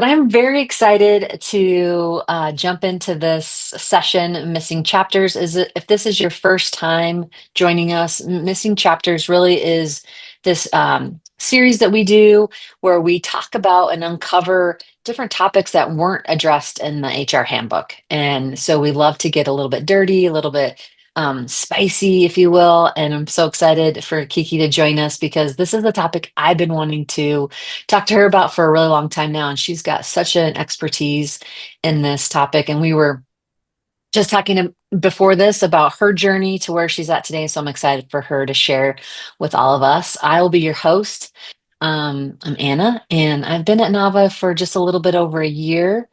But I'm very excited to jump into this session, Missing Chapters. If this is your first time joining us, Missing Chapters really is this series that we do where we talk about and uncover different topics that weren't addressed in the HR handbook. And so we love to get a little bit dirty, a little bit spicy, if you will. And I'm so excited for Kiki to join us because this is a topic I've been wanting to talked to her about for a really long time now, and she's got such an expertise in this topic. And we were just talking before this about her journey to where she's at today. So I'm excited for her to share with all of us. I will be your host. I'm Anna, and I've been at Nava for just a little bit over a year.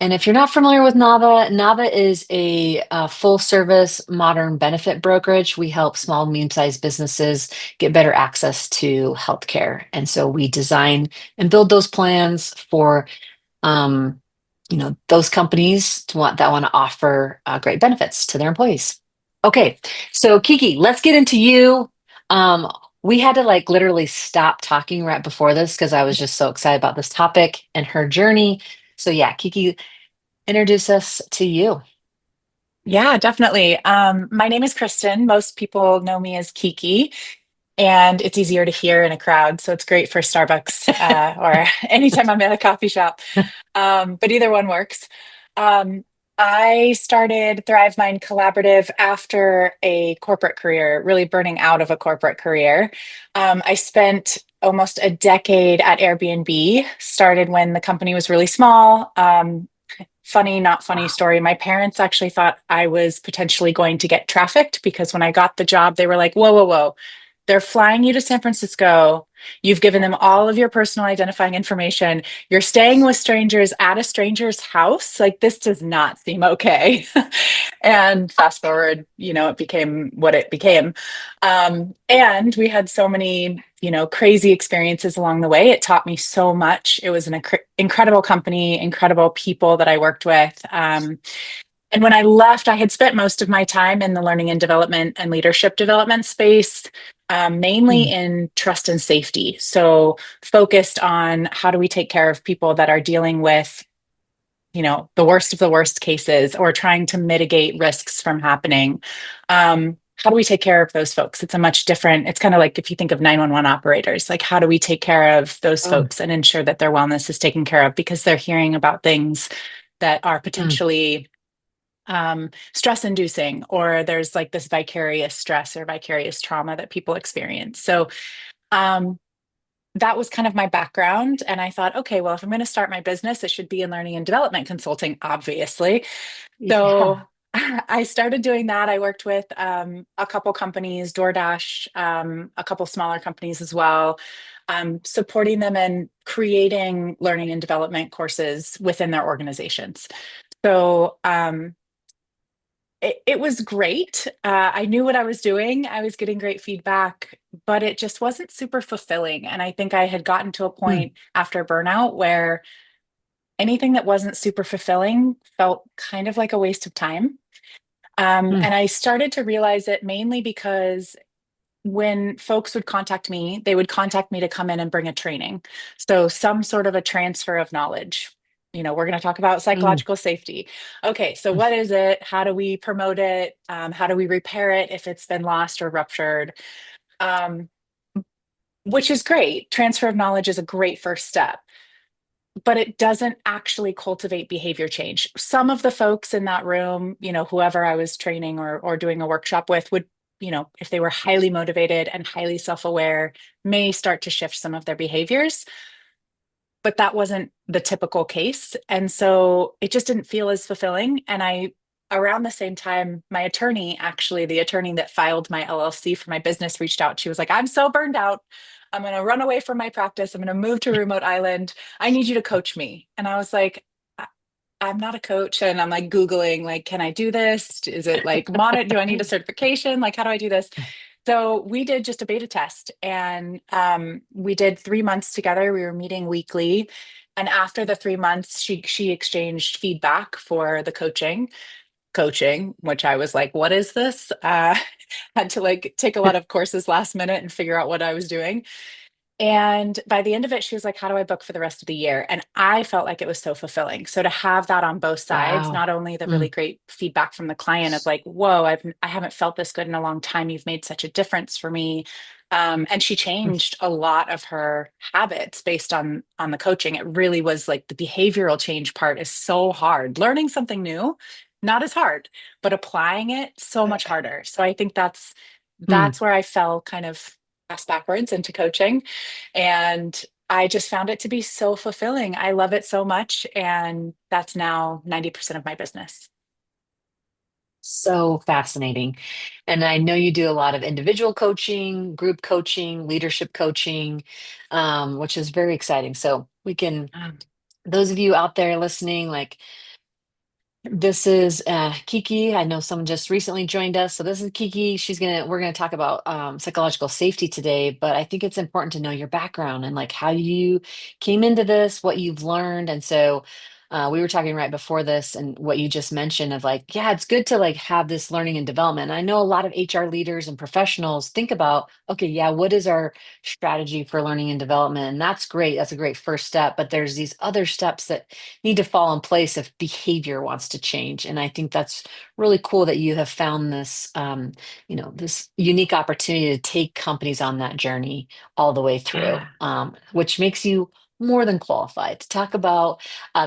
And if you're not familiar with Nava, Nava is a full service modern benefit brokerage. We help small, medium sized businesses get better access to healthcare. And so we design and build those plans for um, those companies that want to offer great benefits to their employees. Okay, so Kiki, let's get into you. Um, we had to like literally stop talking right before this because I was just so excited about this topic and her journey. So yeah, Kiki, introduce us to you. Yeah, definitely. My name is Kristen. Most people know me as Kiki, and it's easier to hear in a crowd. So it's great for Starbucks or anytime I'm at a coffee shop. But either one works. Um, I started Thrive Mind Collaborative after a corporate career, really burning out of a corporate career. I spent almost a decade at Airbnb, started when the company was really small. Funny, not funny Wow. story. My parents actually thought I was potentially going to get trafficked because when I got the job, they were like, whoa, whoa, whoa. They're flying you to San Francisco. You've given them all of your personal identifying information. You're staying with strangers at a stranger's house. Like, this does not seem okay. And fast forward, it became what it became. And we had so many, crazy experiences along the way. It taught me so much. It was an incredible company, incredible people that I worked with. And when I left, I had spent most of my time in the learning and development and leadership development space, mainly Mm, in trust and safety. So, focused on how do we take care of people that are dealing with, the worst of the worst cases or trying to mitigate risks from happening. How do we take care of those folks? It's a much different, it's kind of like if you think of 911 operators, like how do we take care of those mm, folks and ensure that their wellness is taken care of because they're hearing about things that are mm. potentially stress inducing, or there's like this vicarious stress or vicarious trauma that people experience. So um, that was kind of my background. And I thought, okay, well, if I'm going to start my business, it should be in learning and development consulting, obviously. So Yeah. I started doing that. I worked with a couple companies, DoorDash, a couple smaller companies as well, supporting them in creating learning and development courses within their organizations. So it was great. I knew what I was doing. I was getting great feedback, but it just wasn't super fulfilling. And I think I had gotten to a Mm, point after burnout where anything that wasn't super fulfilling felt kind of like a waste of time. mm, And I started to realize it mainly because when folks would contact me, they would contact me to come in and bring a training. So, some sort of a transfer of knowledge. We're going to talk about mm, psychological safety. Okay, so mm, what is it? How do we promote it? How do we repair it if it's been lost or ruptured? Um, which is great. Transfer of knowledge is a great first step, but it doesn't actually cultivate behavior change. Some of the folks in that room, whoever I was training or doing a workshop with would, if they were highly motivated and highly self-aware, may start to shift some of their behaviors, but that wasn't the typical case. And so it just didn't feel as fulfilling. And around the same time, my attorney, actually, the attorney that filed my LLC for my business, reached out. She was like, I'm so burned out. I'm going to run away from my practice. I'm going to move to a remote island. I need you to coach me. And I was like, I'm not a coach. And I'm like Googling, like, can I do this? Is it like do I need a certification? Like, how do I do this? So we did just a beta test, and we did 3 months together. We were meeting weekly. And after the 3 months, she exchanged feedback for the coaching, which I was like, what is this? Had to like take a lot of courses last minute and figure out what I was doing. And by the end of it, she was like, how do I book for the rest of the year? And I felt like it was so fulfilling. So to have that on both sides, Wow. not only the really Mm, great feedback from the client of like, whoa, I haven't felt this good in a long time. You've made such a difference for me. And she mm, changed a lot of her habits based on the coaching. It really was like the behavioral change part is so hard. Learning something new, not as hard, but applying it so much harder. So I think mm. that's where I fell kind of ass backwards into coaching. And I just found it to be so fulfilling. I love it so much. And that's now 90% of my business. So fascinating. And I know you do a lot of individual coaching, group coaching, leadership coaching, which is very exciting. So we can, those of you out there listening, like, this is Kiki. I know someone just recently joined us. So this is Kiki. We're gonna talk about psychological safety today, but I think it's important to know your background and like how you came into this, what you've learned. And so we were talking right before this and what you just mentioned of like, yeah, it's good to like have this learning and development. I know a lot of HR leaders and professionals think about, okay, yeah, what is our strategy for learning and development? And that's great. That's a great first step. But there's these other steps that need to fall in place if behavior wants to change. And I think that's really cool that you have found this, this unique opportunity to take companies on that journey all the way through, Yeah. which makes you more than qualified to talk about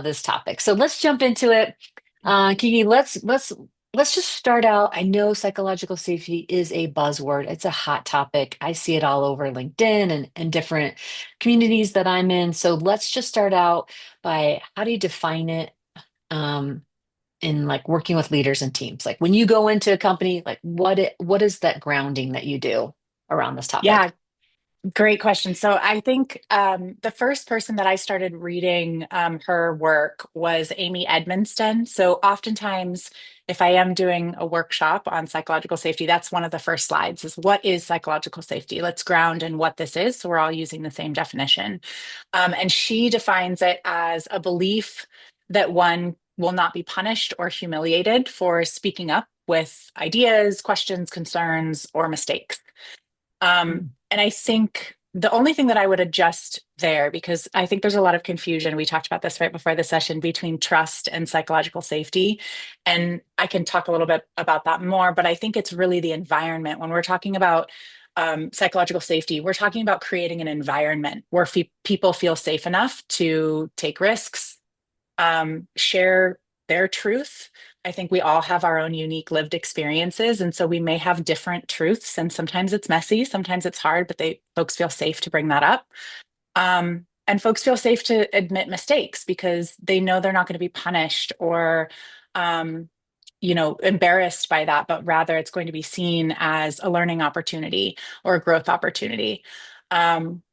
this topic. So let's jump into it. Kiki, let's just start out. I know psychological safety is a buzzword. It's a hot topic. I see it all over LinkedIn and different communities that I'm in. So let's just start out by how do you define it um, in like working with leaders and teams? Like when you go into a company, like what is that grounding that you do around this topic? Yeah, great question. So I think the first person that I started reading her work was Amy Edmonston. So oftentimes, if I am doing a workshop on psychological safety, that's one of the first slides is what is psychological safety? Let's ground in what this is. So we're all using the same definition. And she defines it as a belief that one will not be punished or humiliated for speaking up with ideas, questions, concerns, or mistakes. And I think the only thing that I would adjust there, because I think there's a lot of confusion. We talked about this right before the session between trust and psychological safety. And I can talk a little bit about that more, but I think it's really the environment. When we're talking about psychological safety, we're talking about creating an environment where people feel safe enough to take risks, share their truth. I think we all have our own unique lived experiences. And so we may have different truths. And sometimes it's messy, sometimes it's hard, but folks feel safe to bring that up. And folks feel safe to admit mistakes because they know they're not going to be punished or, um, embarrassed by that, but rather it's going to be seen as a learning opportunity or a growth opportunity. Um,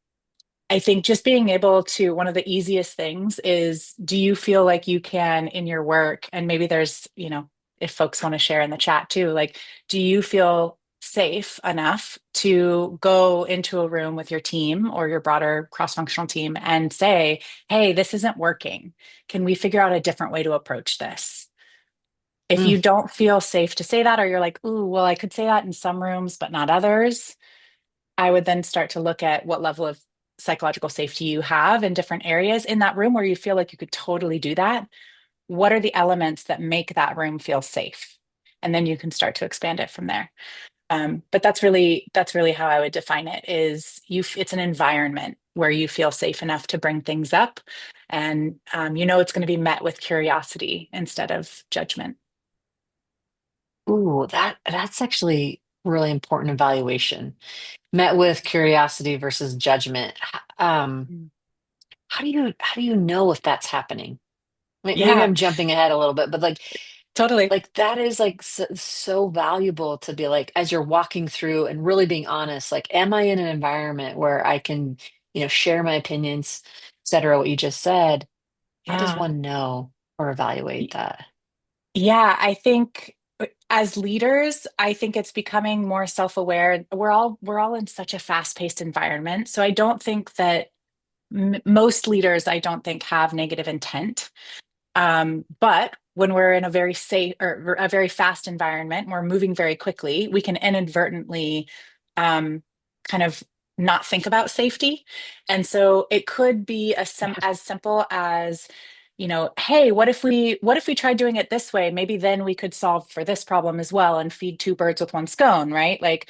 I think just being able to, one of the easiest things is, do you feel like you can in your work? And maybe there's, if folks want to share in the chat too, like, do you feel safe enough to go into a room with your team or your broader cross functional team and say, hey, this isn't working. Can we figure out a different way to approach this? If Mm, you don't feel safe to say that, or you're like, ooh, well, I could say that in some rooms, but not others, I would then start to look at what level of psychological safety you have in different areas in that room where you feel like you could totally do that. What are the elements that make that room feel safe? And then you can start to expand it from there. But that's really how I would define it is it's an environment where you feel safe enough to bring things up and it's going to be met with curiosity instead of judgment. ooh, that's actually really important evaluation. Met with curiosity versus judgment. Mm. How do you know if that's happening? Maybe Yeah, I'm jumping ahead a little bit, but totally. like that is like so valuable to be like as you're walking through and really being honest, like am I in an environment where I can, share my opinions, et cetera, what you just said. How does Yeah. one know or evaluate that? Yeah, I think as leaders, I think it's becoming more self-aware. We're all in such a fast-paced environment. So I don't think that most leaders, I don't think have negative intent. But when we're in a very safe or a very fast environment, we're moving very quickly, we can inadvertently um, kind of not think about safety. And so it could be Yeah. as simple as, hey, what if we tried doing it this way? Maybe then we could solve for this problem as well and feed two birds with one stone, right? Like,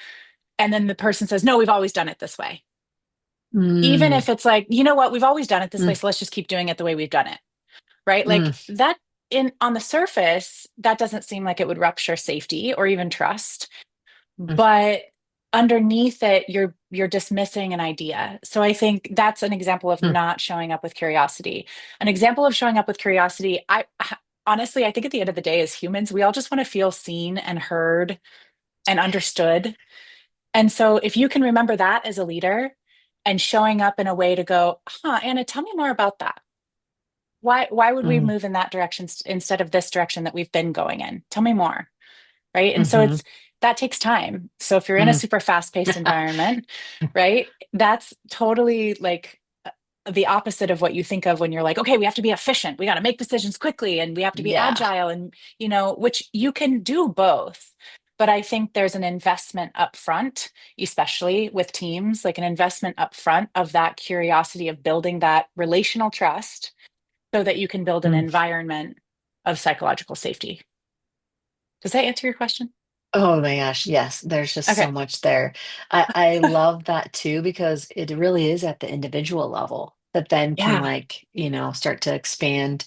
and then the person says, no, we've always done it this way. Even Mm, if it's like, you know what, we've always done it this way, mm, so let's just keep doing it the way we've done it. Right? mm, Like that in on the surface, that doesn't seem like it would rupture safety or even trust, mm, but underneath it you're dismissing an idea. So I think that's an example of mm, not showing up with curiosity. An example of showing up with curiosity, I honestly, I think at the end of the day, as humans, we all just want to feel seen and heard and understood. And so if you can remember that as a leader and showing up in a way to go, huh, Anna, tell me more about that. Why would we mm, move in that direction instead of this direction that we've been going in? Tell me more. Right. And so mhm, it's that takes time. So if you're in a mm. super fast-paced environment, right, that's totally like the opposite of what you think of when you're like, okay, we have to be efficient. We got to make decisions quickly and we have to be Yeah. agile and which you can do both. But I think there's an investment up front, especially with teams, like an investment up front of that curiosity of building that relational trust so that you can build an Mm. environment of psychological safety. Does that answer your question? Oh my gosh, yes, there's just so Okay. much there. I love that too because it really is at the individual level that then can Yeah. like, start to expand.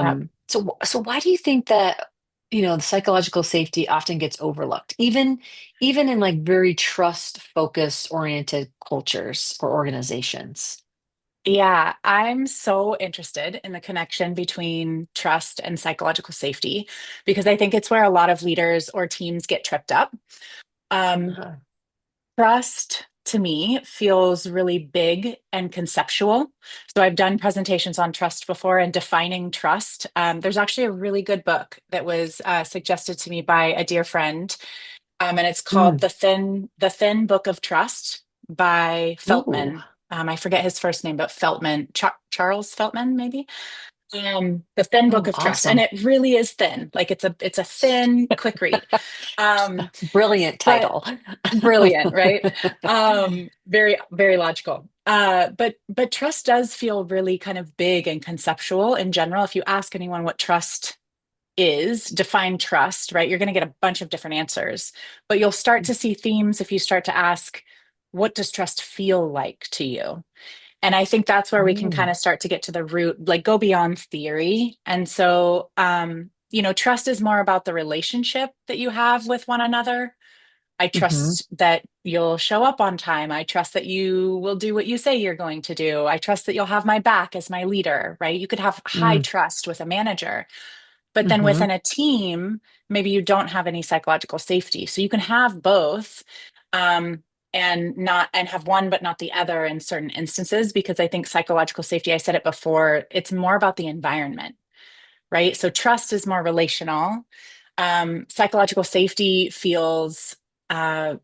Yep. So why do you think that, the psychological safety often gets overlooked, even in like very trust focused oriented cultures or organizations? Yeah, I'm so interested in the connection between trust and psychological safety because I think it's where a lot of leaders or teams get tripped up. Um, Uh, Trust to me feels really big and conceptual. So I've done presentations on trust before and defining trust. There's actually a really good book that was suggested to me by a dear friend, and it's called mm, The Thin Book of Trust by ooh, Feltman. I forget his first name, but Feltman, Charles Feltman, maybe. The Thin Book oh, of Trust, and awesome. it really is thin. Like it's a thin, quick read. Um, Brilliant but title. brilliant, right? Very, very logical. But trust does feel really kind of big and conceptual in general. If you ask anyone what trust is, define trust, right? You're going to get a bunch of different answers, but you'll start to see themes if you start to ask, what does trust feel like to you? And I think that's where we can kind Mm, of start to get to the root, like go beyond theory. And so, trust is more about the relationship that you have with one another. I mhm, trust that you'll show up on time. I trust that you will do what you say you're going to do. I trust that you'll have my back as my leader, right? You could have high mm, trust with a manager, but then mhm, within a team, maybe you don't have any psychological safety. So you can have both, um, and have one but not the other in certain instances, because I think psychological safety, I said it before, it's more about the environment, right? So trust is more relational. Psychological safety feels uh,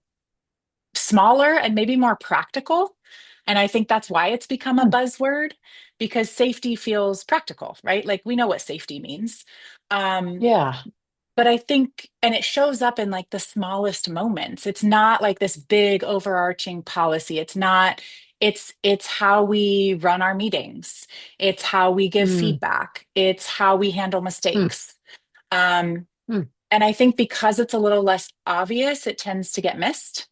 smaller and maybe more practical. And I think that's why it's become a mm. buzzword, because safety feels practical, right? Like we know what safety means. Um, Yeah. but I think, and it shows up in like the smallest moments. It's not like this big overarching policy. It's how we run our meetings. It's how we give Mm, feedback. It's how we handle mm, mistakes. Um, mm, and I think because it's a little less obvious, it tends to get missed.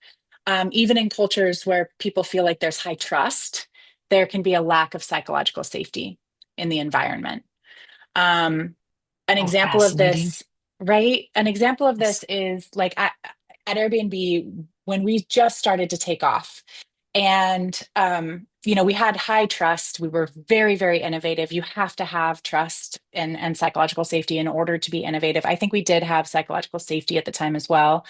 Even in cultures where people feel like there's high trust, there can be a lack of psychological safety in the environment. Um, an oh, example of fascinating. this, right? An example of Yes. this is like at Airbnb when we just started to take off. And, we had high trust. We were very, very innovative. You have to have trust and psychological safety in order to be innovative. I think we did have psychological safety at the time as well.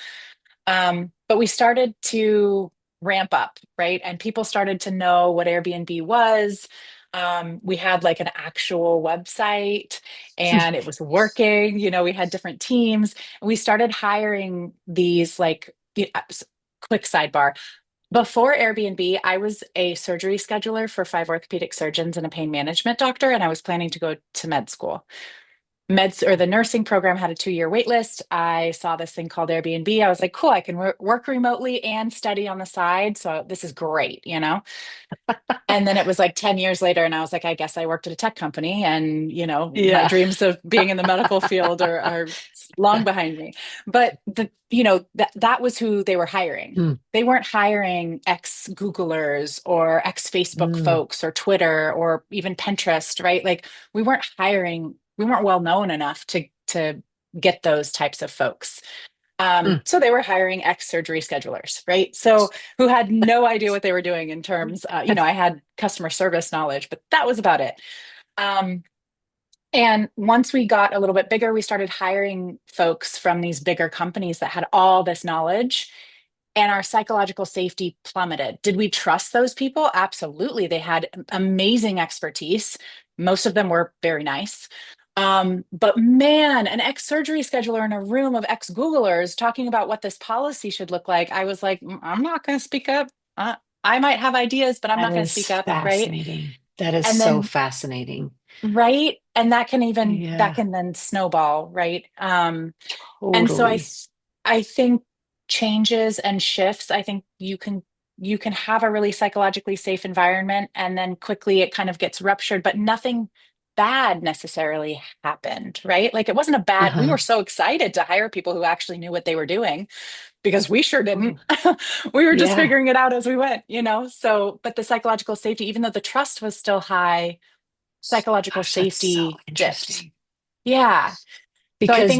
But we started to ramp up, right? And people started to know what Airbnb was. We had like an actual website and it was working. We had different teams. We started hiring these like, quick sidebar. Before Airbnb, I was a surgery scheduler for 5 orthopedic surgeons and a pain management doctor, and I was planning to go to med school. meds or the nursing program had a 2-year wait list. I saw this thing called Airbnb. I was like, cool, I can work remotely and study on the side. So this is great, you know? And then it was like 10 years later, and I was like, I guess I worked at a tech company, and my Yeah. dreams of being in the medical field are long behind me. But that was who they were hiring. Mm, They weren't hiring ex-Googlers or ex-Facebook mm, folks or Twitter or even Pinterest, right? Like we weren't well known enough to get those types of folks. mm. So they were hiring ex surgery schedulers, right? So who had no idea what they were doing in terms, I had customer service knowledge, but that was about it. Um, and once we got a little bit bigger, we started hiring folks from these bigger companies that had all this knowledge, and our psychological safety plummeted. Did we trust those people? Absolutely. They had amazing expertise. Most of them were very nice. But man, an ex surgery scheduler in a room of ex Googlers talking about what this policy should look like. I was like, I'm not going to speak up. I might have ideas, but I'm That not going to speak is up. Right. fascinating. That is And so then, fascinating. right. And that Yeah, can then snowball. Right. And so totally. I think changes and shifts, I think you can have a really psychologically safe environment, and then quickly it kind of gets ruptured, but nothing bad necessarily happened, right? Like it wasn't a bad, we were Uh-huh. so excited to hire people who actually knew what they were doing, because we sure didn't. Oh, We were just yeah. figuring it out as we went, So, but the psychological safety, even though the trust was still high, psychological Gosh, that's so safety dipped. interesting. Yeah. So I think Because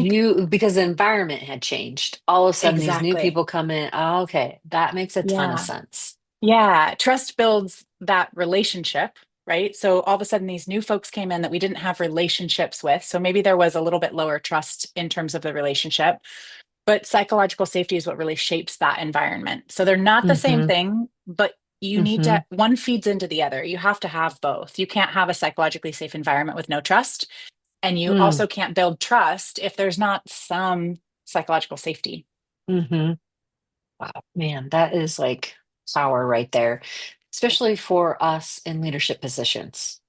the environment had changed. All of a sudden, these new exactly. people come in. Oh, okay, that makes a ton of Yeah. sense. Yeah, trust builds that relationship, right? So all of a sudden, these new folks came in that we didn't have relationships with. So maybe there was a little bit lower trust in terms of the relationship, but psychological safety is what really shapes that environment. So they're not the same Mm-hmm. thing, but you need Mm-hmm. to, one feeds into the other. You have to have both. You can't have a psychologically safe environment with no trust. And you Mm, also can't build trust if there's not some psychological safety. mm-hmm. Wow, man, that is like power right there, especially for us in leadership positions.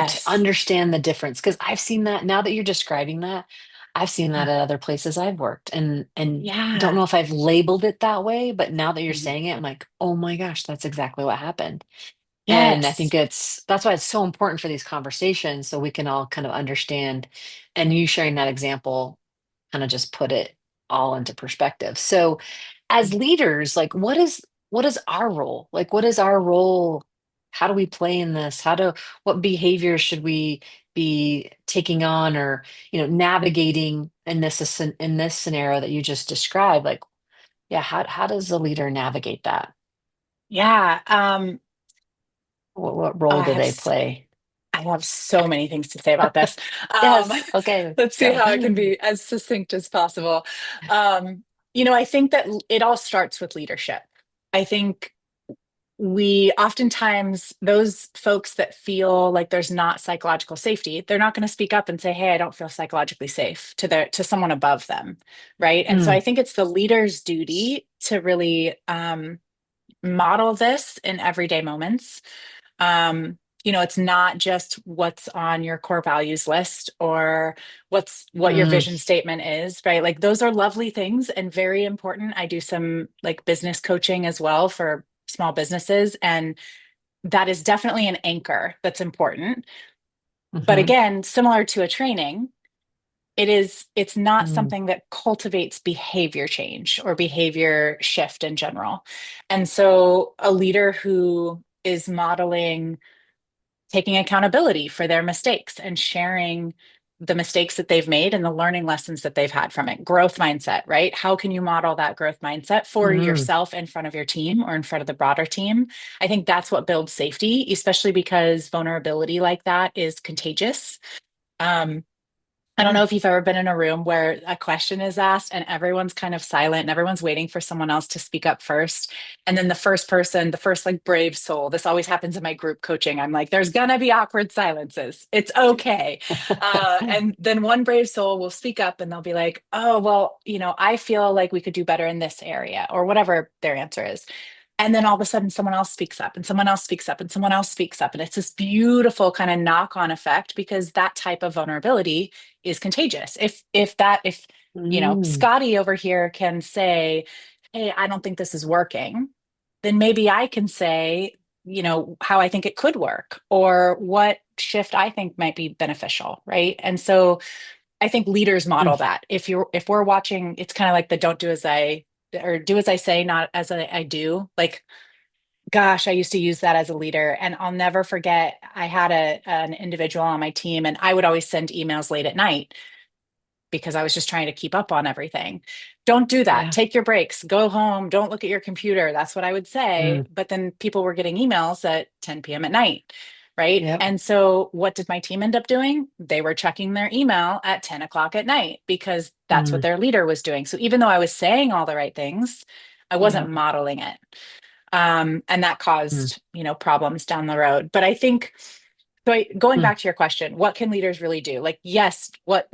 To Yes. understand the difference, because I've seen that now that you're describing that, I've seen that at other places I've worked, and don't Yeah. know if I've labeled it that way, but now that you're Mhm. saying it, I'm like, oh my gosh, that's exactly what happened. And I Yes. think that's why it's so important for these conversations so we can all kind of understand. And you sharing that example kind of just put it all into perspective. So as leaders, like what is our role? Like what is our role? How do we play in this? What behaviors should we be taking on or, navigating in this scenario that you just described? Like, yeah, how does a leader navigate that? Yeah. What Oh, role do they play? I have so many things to say about this. Um, Yes. Okay. let's see Go. how I can be as succinct as possible. I think that it all starts with leadership. I think we oftentimes, those folks that feel like there's not psychological safety, they're not going to speak up and say, "Hey, I don't feel psychologically safe," to someone above them, right? And so I Mm, think it's the leader's duty to really model this in everyday moments. It's not just what's on your core values list or what your mm, vision statement is, right? Like those are lovely things and very important. I do some like business coaching as well for small businesses, and that is definitely an anchor that's important. But mhm, again, similar to a training, it's not mm, something that cultivates behavior change or behavior shift in general. And so a leader who is modeling taking accountability for their mistakes and sharing the mistakes that they've made and the learning lessons that they've had from it. Growth mindset, right? How can you model that growth mindset for mm. yourself in front of your team or in front of the broader team? I think that's what builds safety, especially because vulnerability like that is contagious. Um, I don't Yeah. know if you've ever been in a room where a question is asked and everyone's kind of silent and everyone's waiting for someone else to speak up first. And then the first person, the first like brave soul, this always happens in my group coaching. I'm like, there's gonna be awkward silences. It's okay. And then one brave soul will speak up and they'll be like, oh, well, I feel like we could do better in this area or whatever their answer is. And then all of a sudden someone else speaks up and someone else speaks up and someone else speaks up. And it's this beautiful kind of knock-on effect because that type of vulnerability is contagious. If Mm. Scotty over here can say, hey, I don't think this is working, then maybe I can say, how I think it could work or what shift I think might be beneficial, right? And so I think leaders Mm. model that. If we're watching, it's kind of like the don't do as I or do as I say, not as I do. Like, gosh, I used to use that as a leader, and I'll never forget. I had an individual on my team, and I would always send emails late at night because I was just trying to keep up on everything. Don't do that. Yeah. Take your breaks. Go home. Don't look at your computer. That's what I would say. Mm. But then people were getting emails at 10 p.m. at night. Right. Yep. And so what did my team end up doing? They were checking their email at 10 o'clock at night because that's what Mm. their leader was doing. So even though I was saying all the right things, I wasn't Yep. modeling it. And that Mm. caused, problems down the road. But I think so going Mm. back to your question, what can leaders really do? Like, yes, what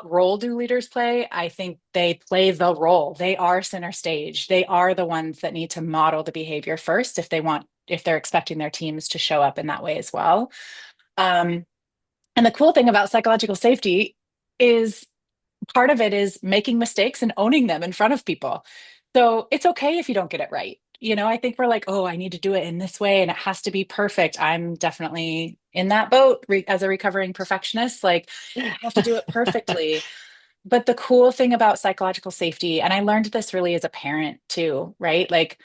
role do leaders play? I think they play the role. They are center stage. They are the ones that need to model the behavior first if they're expecting their teams to show up in that way as well. Um, and the cool thing about psychological safety is part of it is making mistakes and owning them in front of people. So it's okay if you don't get it right. I think we're like, oh, I need to do it in this way and it has to be perfect. I'm definitely in that boat as a recovering perfectionist. Like, I have to do it perfectly. But the cool thing about psychological safety, and I learned this really as a parent too, right? Like,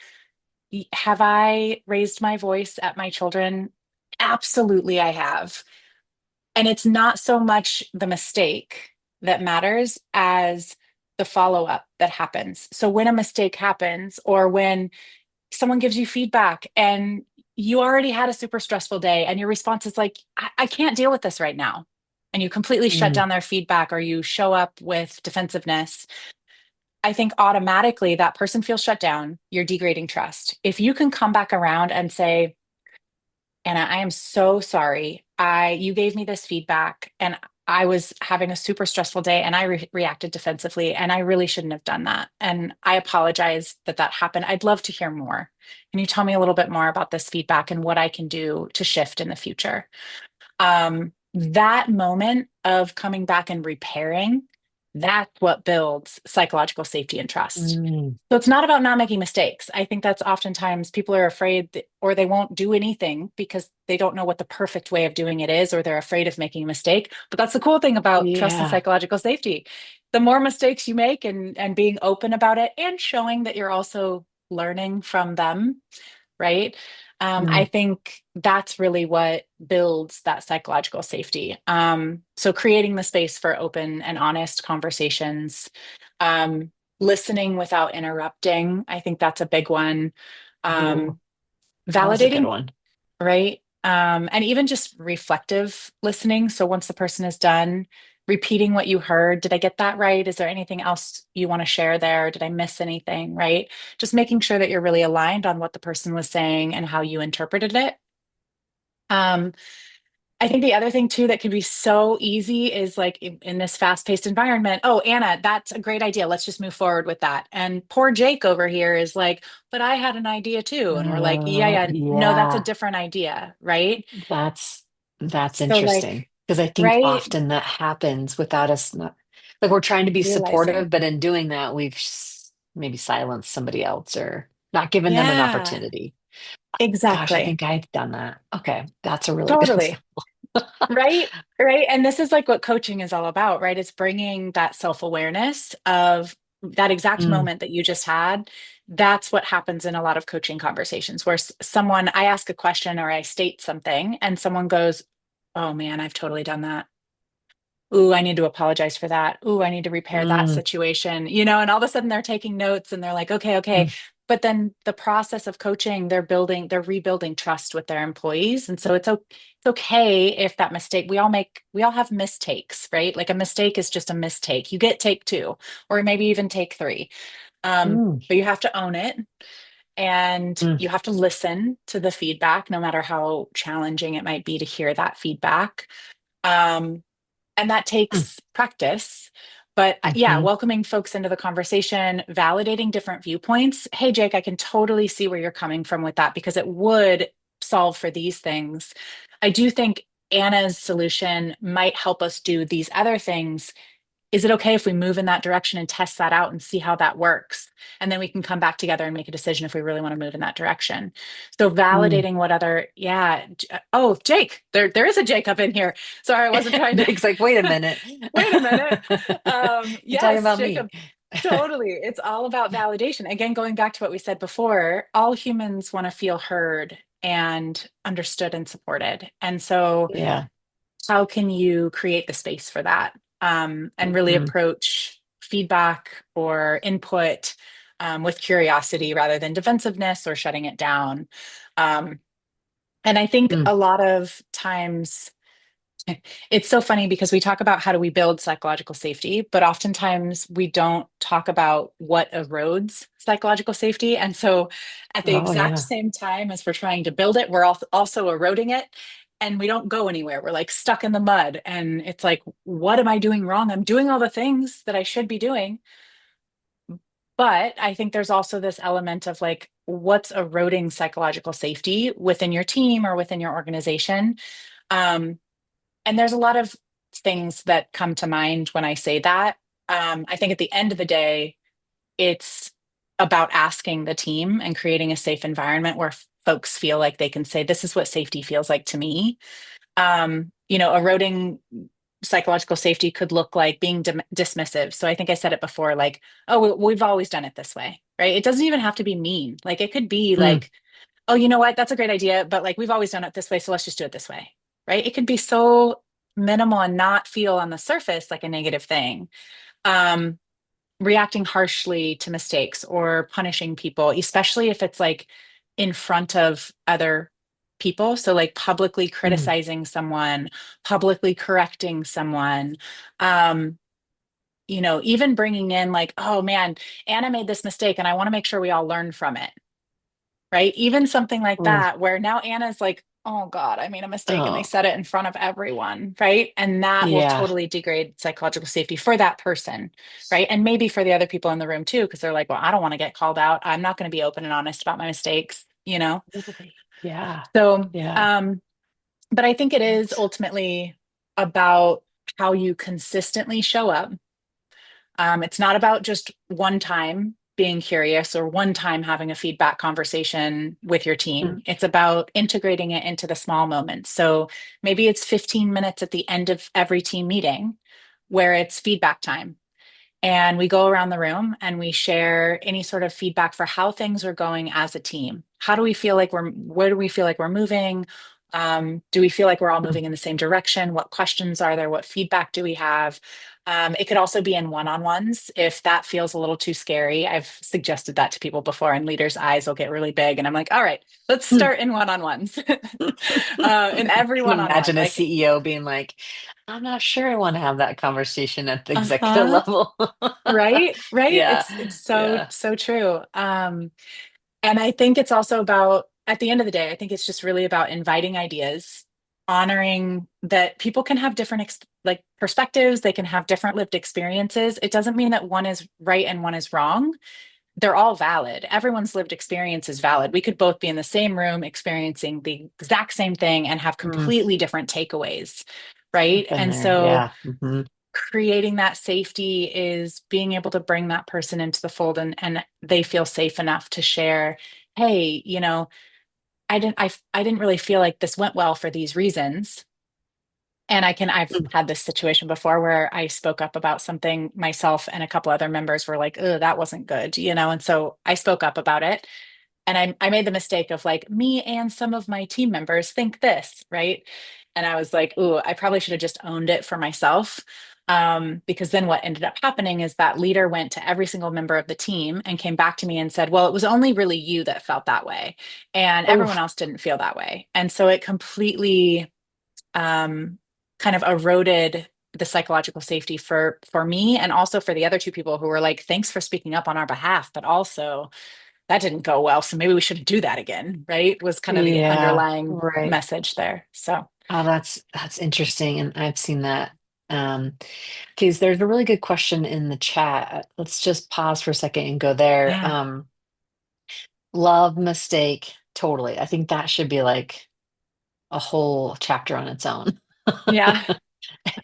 have I raised my voice at my children? Absolutely, I have. And it's not so much the mistake that matters as the follow up that happens. So when a mistake happens, or when someone gives you feedback and you already had a super stressful day, and your response is like, I can't deal with this right now. And you completely shut Mm. down their feedback or you show up with defensiveness. I think automatically that person feels shut down. You're degrading trust. If you can come back around and say, Anna, I am so sorry. You gave me this feedback and I was having a super stressful day and I reacted defensively and I really shouldn't have done that. And I apologize that that happened. I'd love to hear more. Can you tell me a little bit more about this feedback and what I can do to shift in the future? That moment of coming back and repairing, that's what builds psychological safety and trust. Mm. So it's not about not making mistakes. I think that's oftentimes people are afraid or they won't do anything because they don't know what the perfect way of doing it is, or they're afraid of making a mistake. But that's the cool thing about trust and Yeah. psychological safety. The more mistakes you make and being open about it and showing that you're also learning from them, right? I Mm. think that's really what builds that psychological safety. So creating the space for open and honest conversations, listening without interrupting. I think that's a big one. Ooh, Um, that was a good Validating, one. right? And even just reflective listening. So once the person is done, repeating what you heard. Did I get that right? Is there anything else you want to share there? Did I miss anything? Right? Just making sure that you're really aligned on what the person was saying and how you interpreted it. Um, I think the other thing too that can be so easy is like in this fast-paced environment, oh, Anna, that's a great idea. Let's just move forward with that. And poor Jake over here is like, but I had an idea too. And we're like, yeah, yeah, no, that's a Yeah. different idea, right? That's that's So like, interesting because I think right, often that happens without us not like we're trying to be supportive, realizing, but in doing that, we've maybe silenced somebody else or not given them an yeah, opportunity. Gosh, I exactly. think I've done that. Okay, that's a really good Totally. example. Right. Right. And this is like what coaching is all about, right? It's bringing that self-awareness of that exact Mm. moment that you just had. That's what happens in a lot of coaching conversations where someone, I ask a question or I state something and someone goes, oh man, I've totally done that. Ooh, I need to apologize for that. Ooh, I need to repair that Mm. situation, and all of a sudden they're taking notes and they're like, okay, okay. Mm. But then the process of coaching, they're rebuilding trust with their employees. And so it's okay if that mistake, we all have mistakes, right? Like a mistake is just a mistake. You get take two, or maybe even take three. Mm. But you have to own it and Mm. you have to listen to the feedback, no matter how challenging it might be to hear that feedback. Um, and that Mm. takes practice, But yeah, Hmm. welcoming folks into the conversation, validating different viewpoints. Hey, Jake, I can totally see where you're coming from with that because it would solve for these things. I do think Anna's solution might help us do these other things. Is it okay if we move in that direction and test that out and see how that works? And then we can come back together and make a decision if we really want to move in that direction. So Mm. validating what other, yeah. Oh, Jake, there is a Jake up in here. Sorry, I wasn't trying to Jake's like, wait a minute. wait a minute. You're talking Yes, about me. Jacob, totally. It's all about validation. Again, going back to what we said before, all humans want to feel heard and understood and supported. And so Yeah. how can you create the space for that, and really Hmm. approach feedback or input with curiosity rather than defensiveness or shutting it down? Um, and I think Mm. a lot of times it's so funny because we talk about how do we build psychological safety, but oftentimes we don't talk about what erodes psychological safety. And so at the Oh, exact yeah. same time as we're trying to build it, we're also eroding it and we don't go anywhere. We're like stuck in the mud. And it's like, what am I doing wrong? I'm doing all the things that I should be doing. But I think there's also this element of like, what's eroding psychological safety within your team or within your organization? Um, and there's a lot of things that come to mind when I say that. I think at the end of the day, it's about asking the team and creating a safe environment where folks feel like they can say, this is what safety feels like to me. Eroding psychological safety could look like being dismissive. So I think I said it before, like, oh, we've always done it this way, right? It doesn't even have to be mean. Like, it could be Mm. like, oh, you know what? That's a great idea, but like, we've always done it this way. So let's just do it this way, right? It could be so minimal and not feel on the surface like a negative thing. Um, Reacting harshly to mistakes or punishing people, especially if it's like in front of other people. So, like publicly Mm. criticizing someone, publicly correcting someone, um, even bringing in like, oh man, Anna made this mistake and I want to make sure we all learn from it, right? Even something like Oh, that, where now Anna's like, oh God, I made a mistake and they oh, said it in front of everyone, right? And that will yeah. totally degrade psychological safety for that person, right? And maybe for the other people in the room too, because they're like, well, I don't want to get called out. I'm not going to be open and honest about my mistakes. Totally. Yeah. So, Yeah. but I think it is That's, ultimately about how you consistently show up. It's not about just one time being curious or one time having a feedback conversation with your mm. team. It's about integrating it into the small moments. So maybe it's 15 minutes at the end of every team meeting where it's feedback time. And we go around the room and we share any sort of feedback for how things are going as a team. How do we feel like where do we feel like we're moving? Do we feel like we're all Mm. moving in the same direction? What questions are there? What feedback do we have? It could also be in one-on-ones if that feels a little too scary. I've suggested that to people before, and leaders' eyes will get really big. And I'm like, all right, let's Mm. start in one-on-ones. In every Can one-on-one. imagine a Like, CEO being like, I'm not sure I want to have that conversation at the executive uh-huh. level. Right. Yeah. It's so, Yeah. so true. And I think it's also about, at the end of the day, I think it's just really about inviting ideas, honoring that people can have different like perspectives, they can have different lived experiences. It doesn't mean that one is right and one is wrong. They're all valid. Everyone's lived experience is valid. We could both be in the same room experiencing the exact same thing and have Mm. completely different takeaways, I've right? been And there. so Yeah. Hmm. creating that safety is being able to bring that person into the fold and they feel safe enough to share, hey, I didn't really feel like this went well for these reasons. And I've Mm. had this situation before where I spoke up about something myself and a couple other members were like, oh, that wasn't good. And so I spoke up about it. And I made the mistake of like, me and some of my team members think this, right? And I was like, ooh, I probably should have just owned it for myself. Because then what ended up happening is that leader went to every single member of the team and came back to me and said, well, it was only really you that felt that way. And Oh, everyone else didn't feel that way. And so it completely um, kind of eroded the psychological safety for me and also for the other two people who were like, thanks for speaking up on our behalf, but also that didn't go well. So maybe we shouldn't do that again, right? Was kind of the yeah. underlying Right. message there. So, Oh, that's interesting. And I've seen that. Um, because there's a really good question in the chat. Let's just pause for a second and go there. Yeah. Love mistake, totally. I think that should be like a whole chapter on its own. Yeah,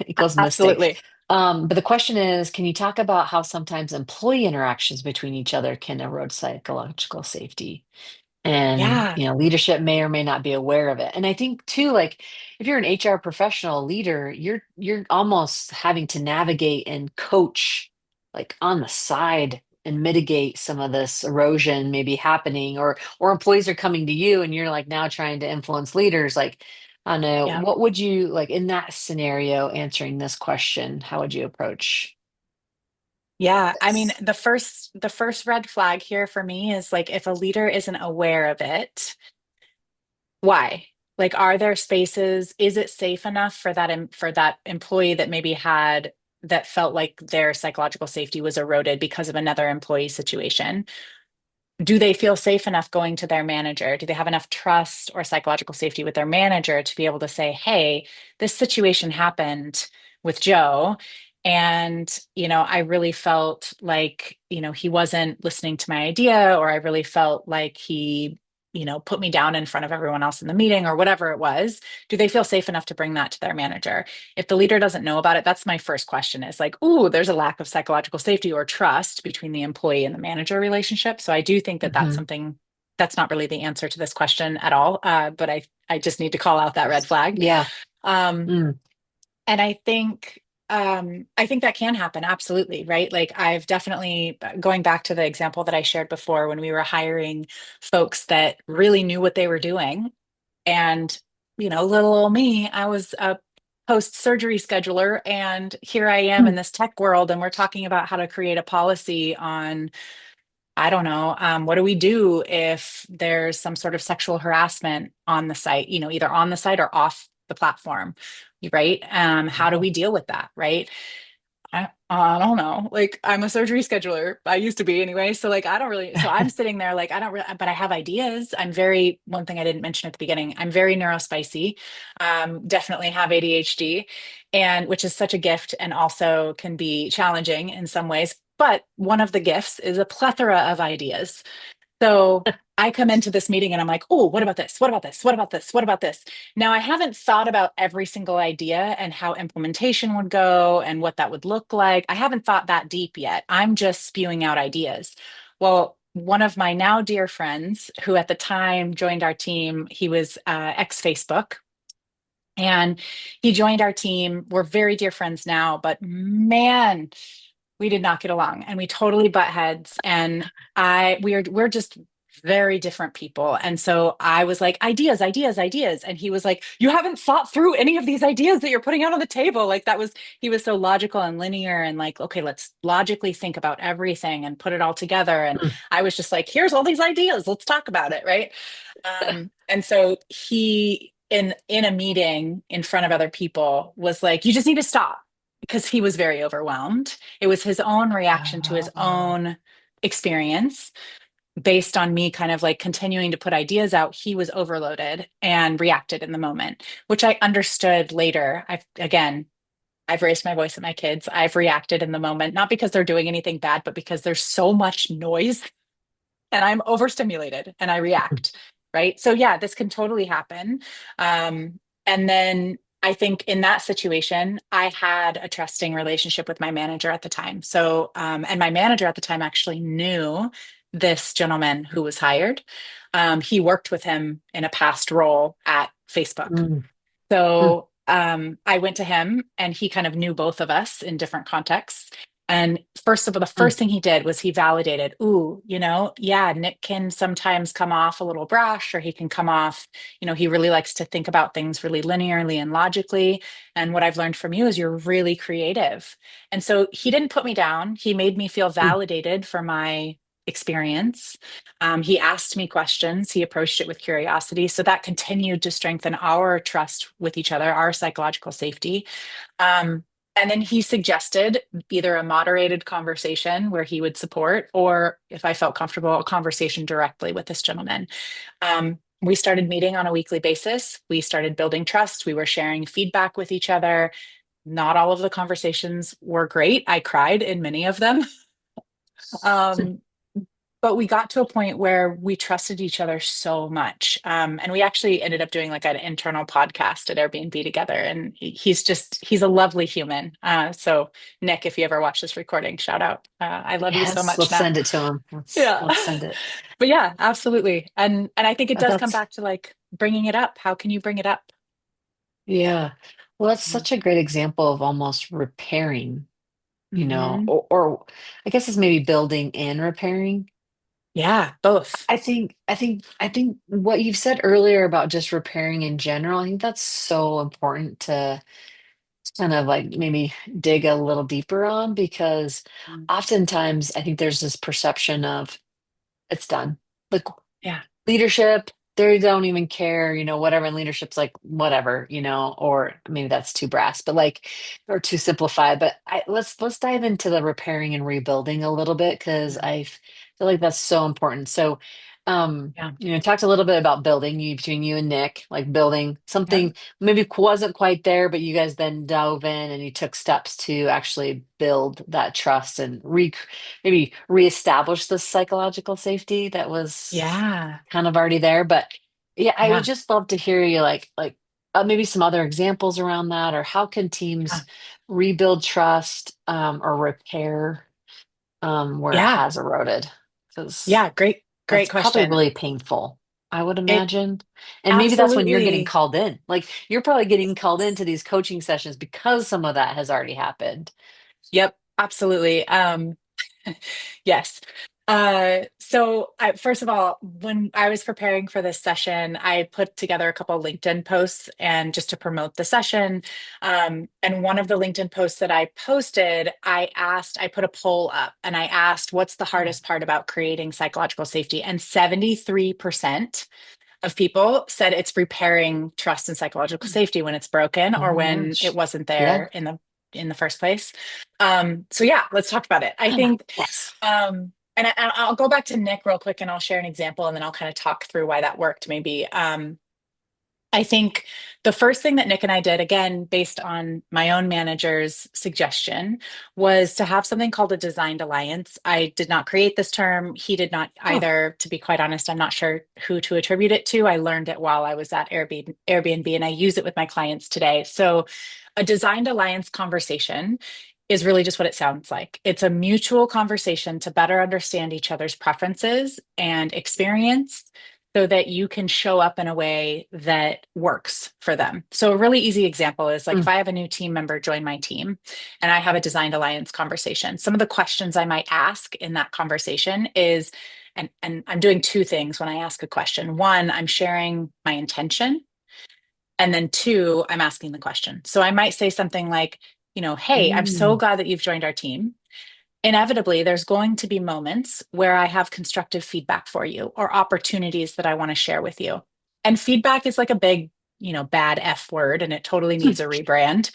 Equals mistake. absolutely. But the question is, can you talk about how sometimes employee interactions between each other can erode psychological safety? And Yeah. leadership may or may not be aware of it. And I think too, like if you're an HR professional leader, you're almost having to navigate and coach like on the side and mitigate some of this erosion maybe happening, or employees are coming to you and you're like now trying to influence leaders. Like, I don't know, Yeah. what would you like in that scenario answering this question? How would you approach Yeah. I mean, this? the first red flag here for me is like if a leader isn't aware of it, why? Like, are there spaces? Is it safe enough for that employee that maybe had that felt like their psychological safety was eroded because of another employee situation? Do they feel safe enough going to their manager? Do they have enough trust or psychological safety with their manager to be able to say, hey, this situation happened with Joe. And, I really felt like, he wasn't listening to my idea, or I really felt like he, put me down in front of everyone else in the meeting or whatever it was. Do they feel safe enough to bring that to their manager? If the leader doesn't know about it, that's my first question is like, ooh, there's a lack of psychological safety or trust between the employee and the manager relationship. So I do think that that's Hmm. something that's not really the answer to this question at all. But I just need to call out that red flag. Yeah. Um, Mm. and I think that can happen. Absolutely. Right. Like I've definitely going back to the example that I shared before when we were hiring folks that really knew what they were doing and, little old me, I was a post surgery scheduler. And here I am in this tech world, and we're talking about how to create a policy on, I don't know, what do we do if there's some sort of sexual harassment on the site, either on the site or off the platform, right? How do Wow. we deal with that, right? I don't know. Like I'm a surgery scheduler. I used to be anyway. So like I don't really, so I'm sitting there like I don't really, but I have ideas. One thing I didn't mention at the beginning, I'm very neurospicy. Definitely have ADHD, and which is such a gift and also can be challenging in some ways. But one of the gifts is a plethora of ideas. So I come into this meeting and I'm like, oh, what about this? What about this? What about this? What about this? Now, I haven't thought about every single idea and how implementation would go and what that would look like. I haven't thought that deep yet. I'm just spewing out ideas. Well, one of my now dear friends, who at the time joined our team, he was ex Facebook. And he joined our team. We're very dear friends now, but man, we did not get along and we totally butt heads. And we're just very different people. And so I was like, ideas, ideas, ideas. And he was like, you haven't thought through any of these ideas that you're putting out on the table. Like he was so logical and linear and like, okay, let's logically think about everything and put it all together. And Mm. I was just like, here's all these ideas. Let's talk about it. Right. And so he in a meeting in front of other people was like, you just need to stop, because he was very overwhelmed. It was his own reaction to his Oh. own experience based on me kind of like continuing to put ideas out. He was overloaded and reacted in the moment, which I understood later. I've raised my voice at my kids. I've reacted in the moment, not because they're doing anything bad, but because there's so much noise and I'm overstimulated and I react. Right. So, yeah, this can totally happen. And then I think in that situation, I had a trusting relationship with my manager at the time. So, and my manager at the time actually knew this gentleman who was hired. He worked with him in a past role at Facebook. Mm. Mm. So I went to him and he kind of knew both of us in different contexts. And first of all, the Mm. first thing he did was he validated, ooh, yeah, Nick can sometimes come off a little brash, or he can come off, he really likes to think about things really linearly and logically. And what I've learned from you is you're really creative. And so he didn't put me down. He made me feel Mm. validated for my experience. He asked me questions. He approached it with curiosity. So that continued to strengthen our trust with each other, our psychological safety. Um, and then he suggested either a moderated conversation where he would support, or if I felt comfortable, a conversation directly with this gentleman. We started meeting on a weekly basis. We started building trust. We were sharing feedback with each other. Not all of the conversations were great. I cried in many of them. Um, but we got to a point where we trusted each other so much. And we actually ended up doing like an internal podcast at Airbnb together. And he's a lovely human. So, Nick, if you ever watch this recording, shout out. I love you so Yes, much let's now. send it to him. Let's Yeah. let's send it. But yeah, absolutely. And I think it does come That's back to like bringing it up. How can you bring it up? yeah. Well, that's Yeah. such a great example of almost repairing, Hmm. or I guess it's maybe building and repairing. Yeah, both. I think what you've said earlier about just repairing in general, I think that's so important to kind of like maybe dig a little deeper on because Mm. oftentimes I think there's this perception of it's done. Like Yeah. leadership, they don't even care, whatever. And leadership's like, whatever, or maybe that's too brass, but like, or too simplified. But let's dive into the repairing and rebuilding a little bit because Yeah. I feel like that's so important. So, Yeah. talked a little bit about building between you and Nick, like building Yeah. something maybe wasn't quite there, but you guys then dove in and you took steps to actually build that trust and maybe reestablish the psychological safety that was Yeah. kind of already there. But yeah, I would Yeah. just love to hear you like maybe some other examples around that, or how can Yeah. teams rebuild trust or repair where it Yeah. has eroded? Because Yeah. Great, that's great probably question. really painful, I would It imagine. And maybe that's when you're getting absolutely. called in. Like you're probably getting called into these coaching sessions because some of that has already happened. Yep, absolutely. Yes. First of all, when I was preparing for this session, I put together a couple of LinkedIn posts and just to promote the session. And one of the LinkedIn posts that I posted, I put a poll up and I asked, what's the Oh, hardest part about creating psychological safety? And 73% of people said it's repairing trust and psychological safety when it's broken oh or my when it gosh. wasn't Yeah. there in the first place. So yeah, let's talk about it. I think, Yes. and I'll go back to Nick real quick and I'll share an example and then I'll kind of talk through why that worked maybe. I think the first thing that Nick and I did, again, based on my own manager's suggestion, was to have something called a designed alliance. I did not create this term. He did not Oh. either. To be quite honest, I'm not sure who to attribute it to. I learned it while I was at Airbnb and I use it with my clients today. So, a designed alliance conversation is really just what it sounds like. It's a mutual conversation to better understand each other's preferences and experience so that you can show up in a way that works for them. So, a really easy example is like if Mm. I have a new team member join my team and I have a designed alliance conversation, some of the questions I might ask in that conversation is, and I'm doing two things when I ask a question. One, I'm sharing my intention. And then two, I'm asking the question. So I might say something like, hey, I'm so Mm. glad that you've joined our team. Inevitably, there's going to be moments where I have constructive feedback for you or opportunities that I want to share with you. And feedback is like a big, bad F word and it totally needs a rebrand.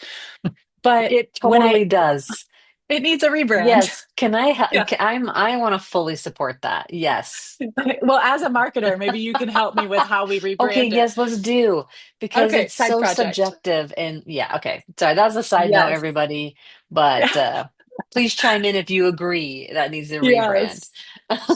But It totally does. it needs a rebrand. Yes. Can I Yeah. I want to fully support that. Yes. Well, as a marketer, maybe you can help me with how we Okay, rebrand it. yes, let's do because Okay, it's side so project. subjective and yeah, okay. Sorry, that's a side note, Yes. everybody, but please chime in if you agree that needs a rebrand. Yes.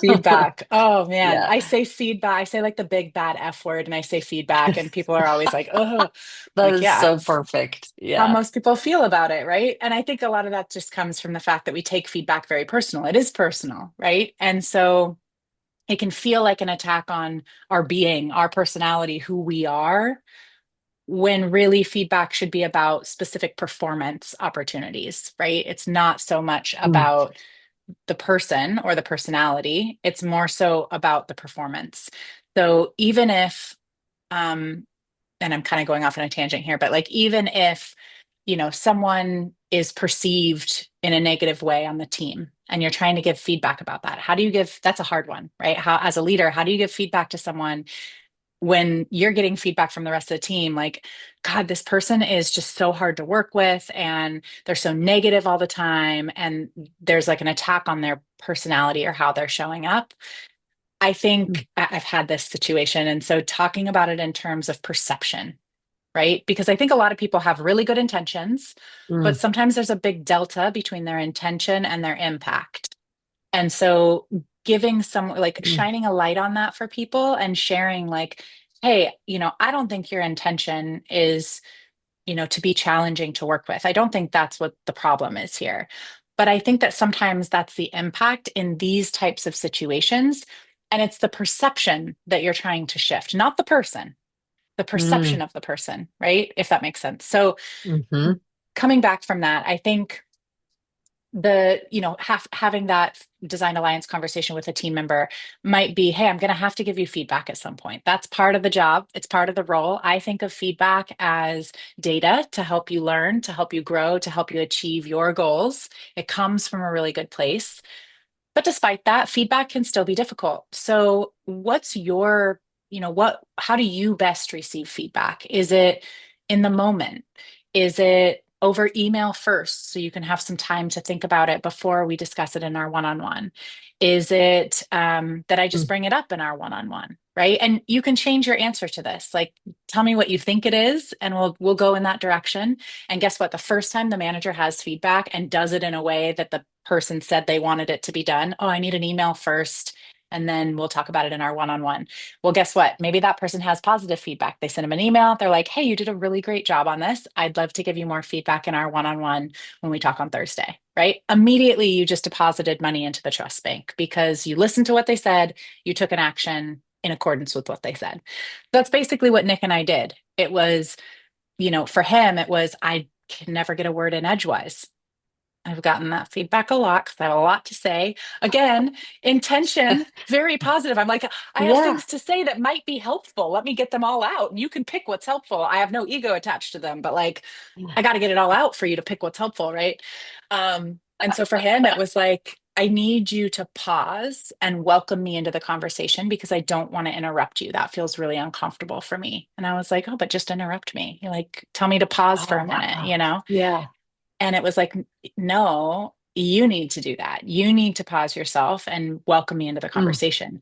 Feedback. Oh man, Yeah, I say feedback. I say like the big bad F word and I say feedback and people are always like, "Oh." that Like, is yeah, so it's perfect. how Yeah. most people feel about it, right? And I think a lot of that just comes from the fact that we take feedback very personal. It is personal, right? And so it can feel like an attack on our being, our personality, who we are, when really feedback should be about specific performance opportunities, right? It's not so much Mm, about the person or the personality, it's more so about the performance. So even if, and I'm kind of going off on a tangent here, but like even if, someone is perceived in a negative way on the team and you're trying to give feedback about that, how do you give, that's a hard one, right? How, as a leader, how do you give feedback to someone when you're getting feedback from the rest of the team like, god, this person is just so hard to work with and they're so negative all the time and there's like an attack on their personality or how they're showing up. I mm, think I've had this situation, and so talking about it in terms of perception, right? Because I think a lot of people have really good intentions, but Mm, sometimes there's a big delta between their intention and their impact. And so giving some, like, mm, shining a light on that for people and sharing, like, hey, I don't think your intention is, to be challenging to work with. I don't think that's what the problem is here. But I think that sometimes that's the impact in these types of situations. And it's the perception that you're trying to shift, not the person, the perception mm, of the person, right? If that makes sense. So mhm, coming back from that, I think having that design alliance conversation with a team member might be, hey, I'm going to have to give you feedback at some point. That's part of the job, it's part of the role. I think of feedback as data to help you learn, to help you grow, to help you achieve your goals. It comes from a really good place, but despite that, feedback can still be difficult. So what's your, how do you best receive feedback? Is it in the moment? Is it over email first so you can have some time to think about it before we discuss it in our one-on-one? Is it that I just mm. bring it up in our one-on-one? Right. And you can change your answer to this. Like, tell me what you think it is, and we'll go in that direction. And guess what? The first time the manager has feedback and does it in a way that the person said they wanted it to be done, oh, I need an email first, and then we'll talk about it in our one-on-one. Well, guess what? Maybe that person has positive feedback. They send them an email. They're like, hey, you did a really great job on this. I'd love to give you more feedback in our one-on-one when we talk on Thursday, right? Immediately, you just deposited money into the trust bank because you listened to what they said, you took an action in accordance with what they said. That's basically what Nick and I did. It was, for him, it was, I can never get a word in edgewise. I've gotten that feedback a lot because I have a lot to say. Again, intention, very positive. I'm like, I have Yeah. things to say that might be helpful. Let me get them all out. And you can pick what's helpful. I have no ego attached to them, but like, I got to get it all out for you to pick what's helpful, right? And so for him, it was like, I need you to pause and welcome me into the conversation because I don't want to interrupt you. That feels really uncomfortable for me. And I was like, oh, but just interrupt me. You're like, tell me to pause for Oh, a minute, wow. Yeah. And it was like, no, you need to do that. You need to pause yourself and welcome me into the Mm, conversation.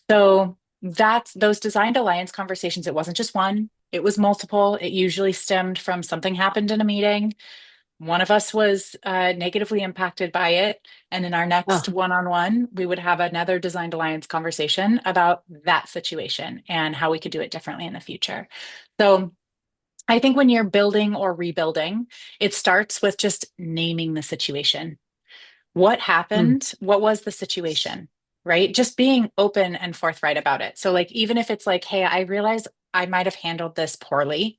So that's those designed alliance conversations. It wasn't just one, it was multiple. It usually stemmed from something happened in a meeting. One of us was negatively impacted by it. And in our oh, next one on one, we would have another designed alliance conversation about that situation and how we could do it differently in the future. So I think when you're building or rebuilding, it starts with just naming the situation. What mm, happened? What was the situation? Right? Just being open and forthright about it. So, like, even if it's like, hey, I realize I might have handled this poorly,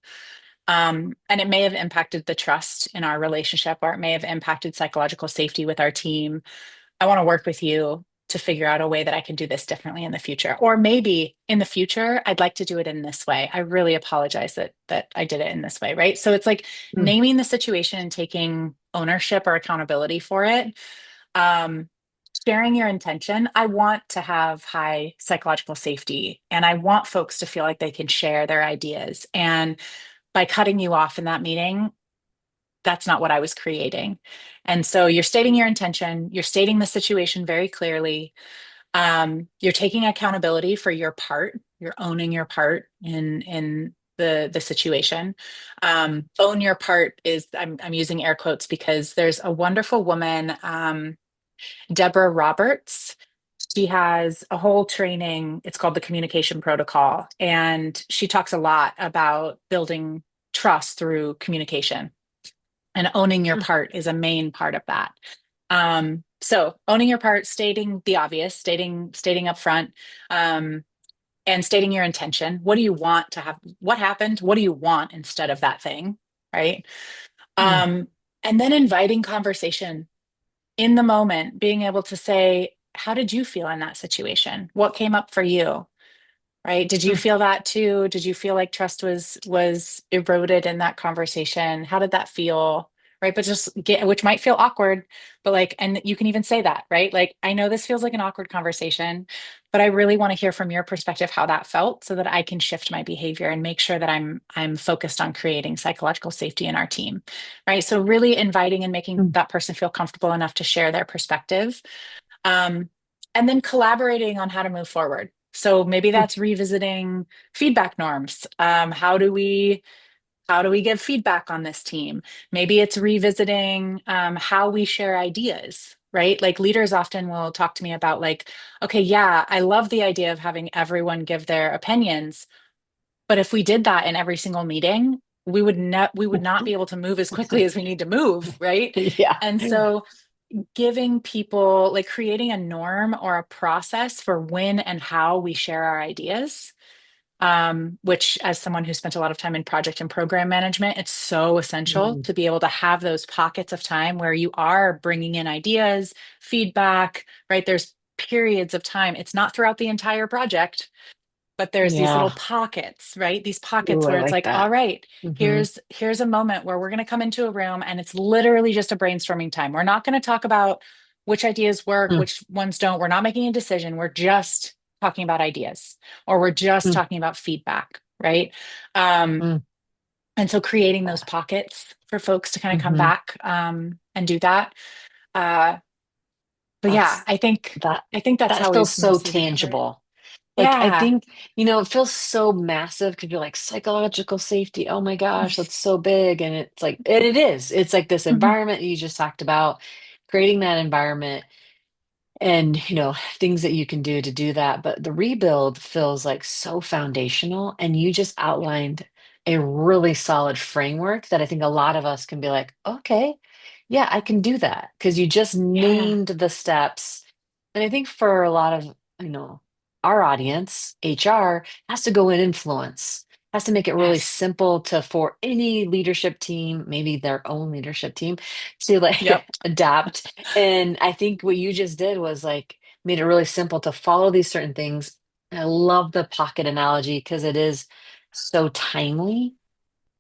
and it may have impacted the trust in our relationship, or it may have impacted psychological safety with our team. I want to work with you to figure out a way that I can do this differently in the future. Or maybe in the future, I'd like to do it in this way. I really apologize that I did it in this way, right? So it's like mm, naming the situation and taking ownership or accountability for it. Um, Sharing your intention. I want to have high psychological safety and I want folks to feel like they can share their ideas. And by cutting you off in that meeting, that's not what I was creating. And so you're stating your intention, you're stating the situation very clearly. You're taking accountability for your part, you're owning your part in the situation. Own your part is I'm using air quotes because there's a wonderful woman, Deborah Roberts. She has a whole training. It's called the communication protocol. And she talks a lot about building trust through communication, and owning your mm, part is a main part of that. So owning your part, stating the obvious, stating up front, um, and stating your intention. What do you want to have? What happened? What do you want instead of that thing? Right. mm, Um, and then inviting conversation in the moment, being able to say, how did you feel in that situation? What came up for you? Right? Did you mm, feel that too? Did you feel like trust was eroded in that conversation? How did that feel? Right? But just get, which might feel awkward, but like, and you can even say that, right? Like, I know this feels like an awkward conversation, but I really want to hear from your perspective how that felt so that I can shift my behavior and make sure that I'm focused on creating psychological safety in our team. Right? So really inviting and making mm, that person feel comfortable enough to share their perspective, um, and then collaborating on how to move forward. So maybe mm, that's revisiting feedback norms. How do we How do we give feedback on this team? Maybe it's revisiting how we share ideas, right? Like leaders often will talk to me about, like, okay, yeah, I love the idea of having everyone give their opinions, but if we did that in every single meeting, we would not be able to move as quickly as we need to move, right? Yeah. And so giving people, like, creating a norm or a process for when and how we share our ideas, which, as someone who spent a lot of time in project and program management, it's so essential Mm, to be able to have those pockets of time where you are bringing in ideas, feedback, right? There's periods of time. It's not throughout the entire project, but there's these little yeah. pockets, right? These pockets Ooh, I where it's like like, all that. right, Hmm. here's a moment where we're going to come into a room and it's literally just a brainstorming time. We're not going to talk about which ideas work, Mm, which ones don't. We're not making a decision. We're just talking about ideas, or we're just mm, talking about feedback, right? Um, mm. and so creating those pockets for folks to kind of come Hmm. back and do that. Uh, but yeah, That's that I think that's that how feels we so mostly recover. tangible. Like I Yeah. think, it feels so massive because you're like psychological safety. Oh my gosh, that's so big. And it's like, and it is. It's like this Mhm. environment you just talked about, creating that environment and things that you can do to do that, but the rebuild feels like so foundational, and you just outlined a really solid framework that I think a lot of us can be like, okay, yeah, I can do that, because you just Yeah. named the steps. And I think for a lot of you know our audience, HR has to go and influence, has to make it really Yes. simple to for any leadership team, maybe their own leadership team, to like Yep. adapt. And I think what you just did was like made it really simple to follow these certain things. And I love the pocket analogy because it is so timely,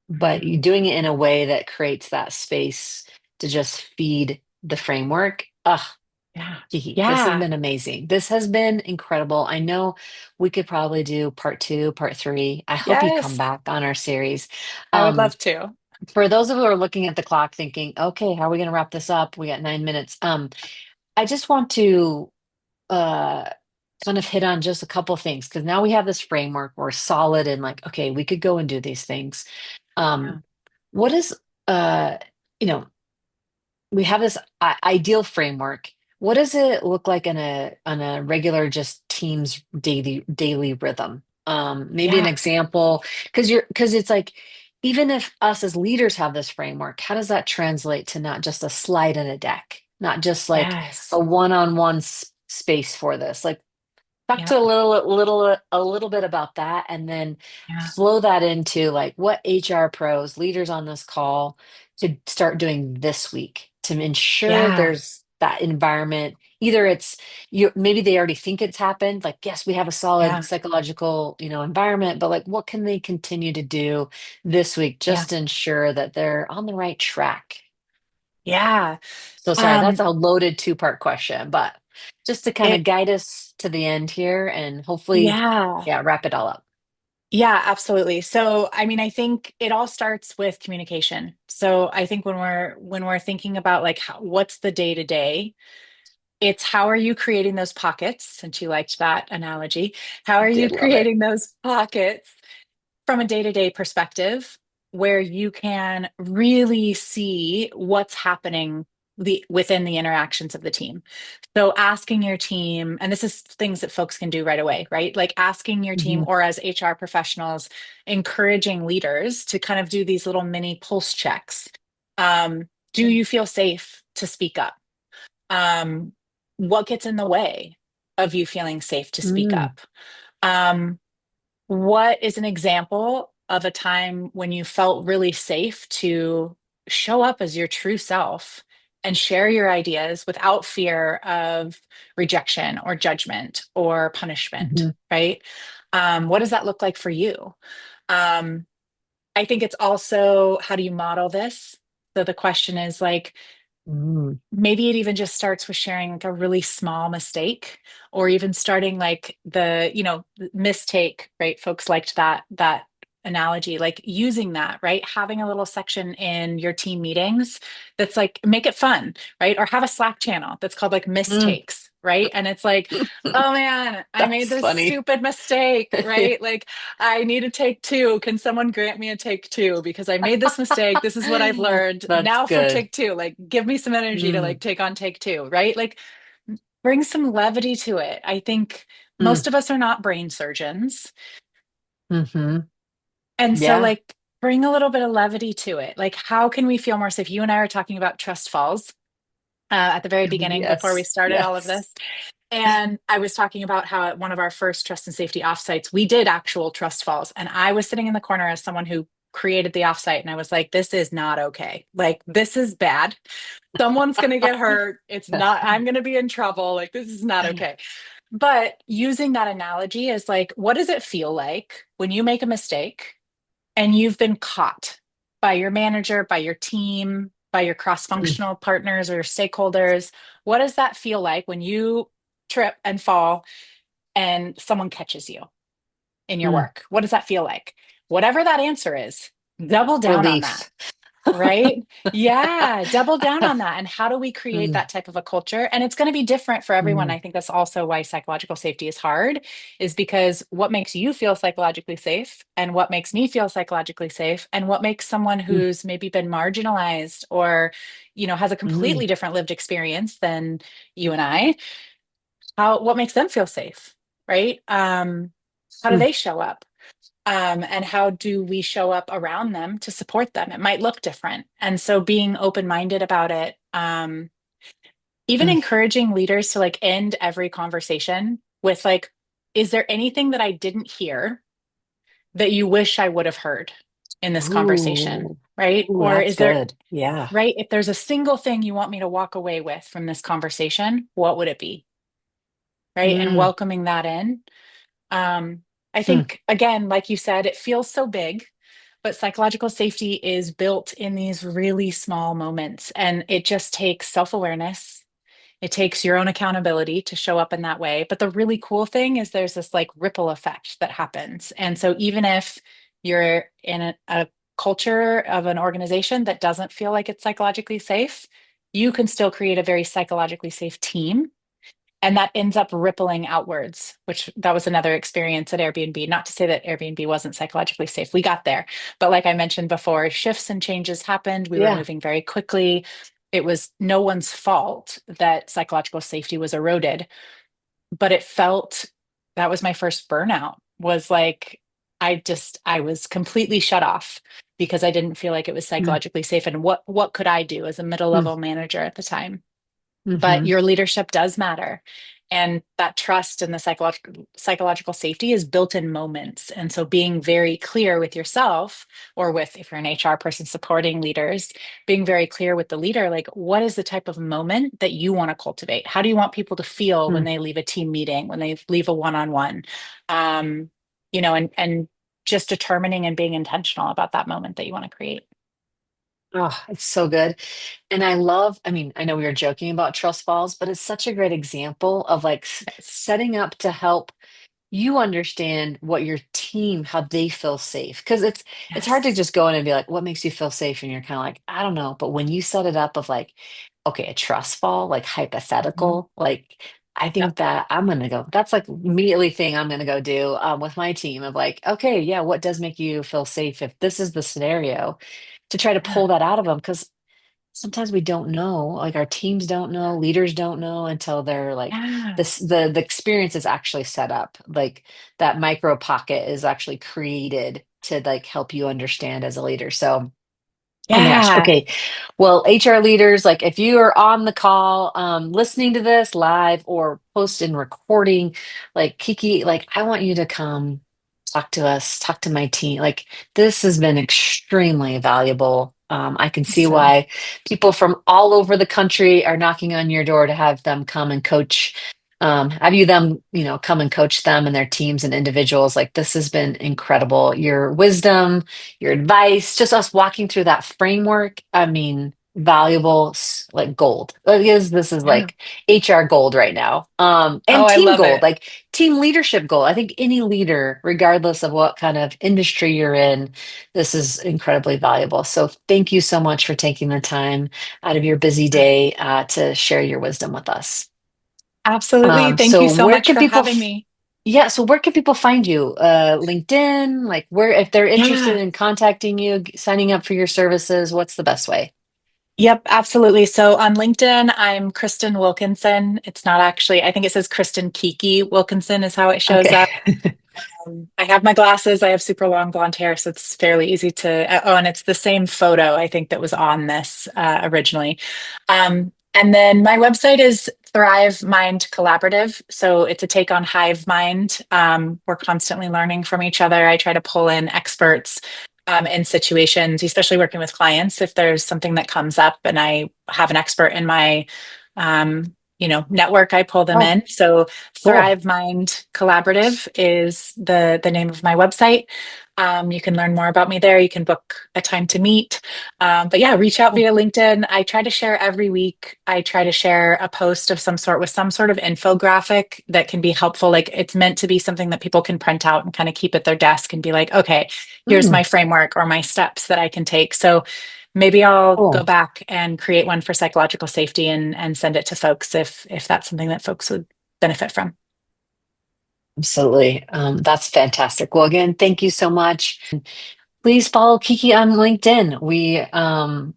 but Mhm. you're doing it in a way that creates that space to just feed the framework. Ah, Yeah. Kiki, this has Yeah. been amazing. This has been incredible. I know we could probably do part two, part three. I hope you come Yes. back on our series. I would Um, love to. for those of you who are looking at the clock thinking, okay, how are we going to wrap this up? We got 9 minutes. I just want to uh kind of hit on just a couple things because now we have this framework. We're solid and like, okay, we could go and do these things. Um, Yeah. what is you know, we have this ideal framework. What does it look like in a on a regular just team's daily rhythm? Maybe an Yeah. example, because it's like even if us as leaders have this framework, how does that translate to not just a slide in a deck, not just like Yes. a one-on-one space for this? Like talk to Yep. a little bit about that, and then Yeah. flow that into like what HR pros, leaders on this call could start doing this week to ensure Yeah. there's that environment. Either it's you, maybe they already think it's happened, like yes, we have a solid Yeah. psychological, environment, but like what can they continue to do this week Yeah. just to ensure that they're on the right track? Yeah. So sorry, that's Um, a loaded two-part question, but just to kind of it, guide us to the end here and hopefully, yeah. yeah, wrap it all up. Yeah, absolutely. So, I mean, I think it all starts with communication. So, I think when we're thinking about, like, what's the day to day, it's how are you creating those pockets? Since you liked that analogy, how I are you did love it. creating those pockets from a day-to-day perspective where you can really see what's happening within the interactions of the team. So asking your team, and this is things that folks can do right away, right? Like asking your team, Mhm, or as HR professionals, encouraging leaders to kind of do these little mini pulse checks. Do you feel safe to speak up? Um, what gets in the way of you feeling safe to speak mm, up? Um, what is an example of a time when you felt really safe to show up as your true self and share your ideas without fear of rejection or judgment or punishment, mhm, right? What does that look like for you? Um, I think it's also, how do you model this? So the question is, like, mm, maybe it even just starts with sharing like a really small mistake, or even starting like mistake, right? Folks liked that analogy, like using that, right? Having a little section in your team meetings that's like, make it fun, right? Or have a Slack channel that's called like mm. mistakes. right? And it's like, oh man, I made That's this funny. stupid mistake, right? Like, I need a take two. Can someone grant me a take two? Because I made this mistake. This is what I've learned. That's Now for good. take two, like, give me some energy to Mm, like take on take two, right? Like, bring some levity to it. I think mm, most of us are not brain surgeons. hmm. And so, Yeah. like, bring a little bit of levity to it. Like, how can we feel more safe? You and I are talking about trust falls at the very beginning before we Yes. started all of Yes. this. And I was talking about how at one of our first trust and safety offsites, we did actual trust falls. And I was sitting in the corner as someone who created the offsite. And I was like, this is not okay. Like, this is bad. Someone's going to get hurt. It's not, I'm going to be in trouble. Like, this is not okay. But using that analogy is like, what does it feel like when you make a mistake and you've been caught by your manager, by your team, by your cross Mm, functional partners or your stakeholders? What does that feel like when you trip and fall and someone catches you in your mm. work? What does that feel like? Whatever that answer is, double down on that. Relief. Right? Yeah, double down on that. And how do we create Mm, that type of a culture? And it's going to be different for everyone. mm, I think that's also why psychological safety is hard, is because what makes you feel psychologically safe and what makes me feel psychologically safe and what makes someone mm, who's maybe been marginalized or, has a mm, completely different lived experience than you and I, what makes them feel safe, right? How do mm, they show up? And how do we show up around them to support them? It might look different. And so being open minded about it, even mm. encouraging leaders to like end every conversation with like, is there anything that I didn't hear that you wish I would have heard in this conversation? Ooh. Right. Ooh, Or that's is there, good. Yeah. right? If there's a single thing you want me to walk away with from this conversation, what would it be? Right. And Mm, welcoming that in. Um, I mm, think, again, like you said, it feels so big, but psychological safety is built in these really small moments. And it just takes self awareness. It takes your own accountability to show up in that way. But the really cool thing is there's this like ripple effect that happens. And so even if you're in a culture of an organization that doesn't feel like it's psychologically safe, you can still create a very psychologically safe team, and that ends up rippling outwards, which that was another experience at Airbnb. Not to say that Airbnb wasn't psychologically safe, we got there, but like I mentioned before, shifts and changes happened. We were yeah. moving very quickly. It was no one's fault that psychological safety was eroded, but it felt, that was my first burnout, was like, I was completely shut off because I didn't feel like it was Mm, psychologically safe. And what could I do as a middle mm, level manager at the time? But hmm. your leadership does matter. And that trust and the psychological safety is built in moments. And so being very clear with yourself, or with, if you're an HR person supporting leaders, being very clear with the leader, like, what is the type of moment that you want to cultivate? How do you want people to feel when Mm. they leave a team meeting, when they leave a one-on-one? Um, and just determining and being intentional about that moment that you want to create. Oh, it's so good. And I mean, I know we were joking about trust falls, but it's such a great example of like Yes. setting up to help you understand what your team, how they feel safe. Because it's hard to Yes. just go in and be like, what makes you feel safe? And you're kind of like, I don't know. But when you set it up of like, okay, a trust fall, like Mhm. hypothetical, like I Yep. think that I'm gonna go, that's like immediately thing I'm gonna go do with my team of like, okay, yeah, what does make you feel safe if this is the scenario, to try to Yeah. pull that out of them. Because sometimes we don't know, like our teams don't know, leaders don't know until they're like Yeah. this the experience is actually set up, like that micro pocket is actually created to like help you understand as a leader. So oh my gosh. Yeah. Okay. Well, HR leaders, like if you are on the call, listening to this live or post and recording, like Kiki, like I want you to come talk to us, talk to my team. Like this has been extremely valuable. I can see Awesome. why people from all over the country are knocking on your door to have them come and coach. Have you them, come and coach them and their teams and individuals. Like this has been incredible. Your wisdom, your advice, just us walking through that framework. I mean, valuable, like gold. This is Yeah. like HR gold right now. Oh, And I team love gold, it. like team leadership gold. I think any leader, regardless of what kind of industry you're in, this is incredibly valuable. So thank you so much for taking the time out of your busy day to share your wisdom with us. Absolutely. Thank you So so where much can for people having me. yeah, so where can people find you? LinkedIn, like where if they're interested Yeah. in contacting you, signing up for your services, what's the best way? Yep, absolutely. So on LinkedIn, I'm Kristen Wilkinson. It's not actually, I think it says Kristen Kiki Wilkinson is how it shows Okay. up. I have my glasses. I have super long blonde hair, so it's fairly easy to. Oh, and it's the same photo I think that was on this originally. And then my website is Thrive Mind Collaborative. So it's a take on Hive Mind. We're constantly learning from each other. I try to pull in experts in situations, especially working with clients. If there's something that comes up and I have an expert in my network, I pull them Oh, in. So cool. Thrive Mind Collaborative is the name of my website. You can learn more about me there. You can book a time to meet. But yeah, reach out Cool. via LinkedIn. I try to share every week. I try to share a post of some sort with some sort of infographic that can be helpful. Like it's meant to be something that people can print out and kind of keep at their desk and be like, okay, here's Mm, my framework or my steps that I can take. So maybe I'll go cool. back and create one for psychological safety and send it to folks if that's something that folks would benefit from. Absolutely. That's fantastic. Well, again, thank you so much. Please follow Kiki on LinkedIn. We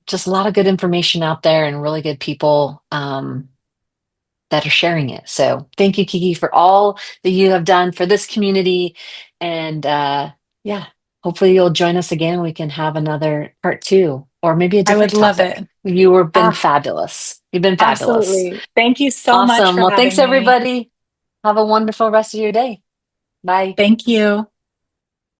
just a lot of good information out there and really good people that are sharing it. So thank you, Kiki, for all that you have done for this community. And yeah, hopefully you'll join us again. We can have another part two or maybe a I would different love topic. it. You have been Ah, fabulous. You've been fabulous. absolutely. Thank you so much Awesome. for Well, thanks having me. everybody. Have a wonderful rest of your day. Bye. Thank you.